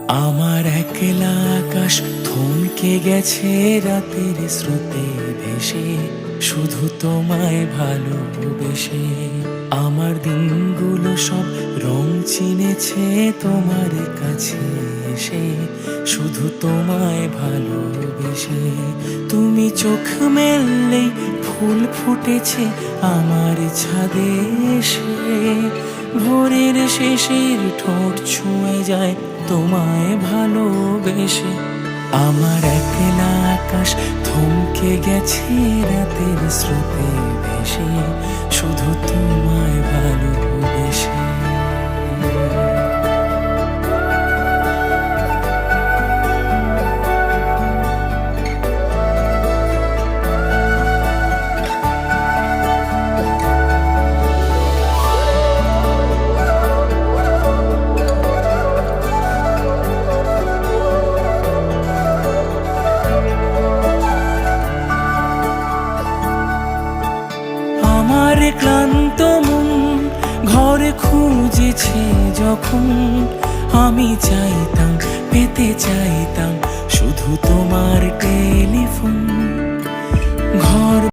আমার একলা আকাশ থমকে গেছে রাতের স্রোতে ভেসে, শুধু তোমায় ভালোবেসে। আমার দিনগুলো সব রং চিনেছে তোমার কাছে এসে, শুধু তোমায় ভালোবেসে। তুমি চোখ মেললেই ফুল ফুটেছে আমার ছাদে এসে, ভোরের শেষের ঠোঁট ছুঁয়ে যায় তোমায় ভালোবেসে। আমার একলা আকাশ থমকে গেছে রাতের স্রোতে ভেসে, শুধু তোমায় ভালোবেসে। আমার ক্লান্ত মন ঘরে খুঁজেছে যখন, আমি চাইতাম পেতে চাইতাম শুধু তোমার টেলিফোন। ঘর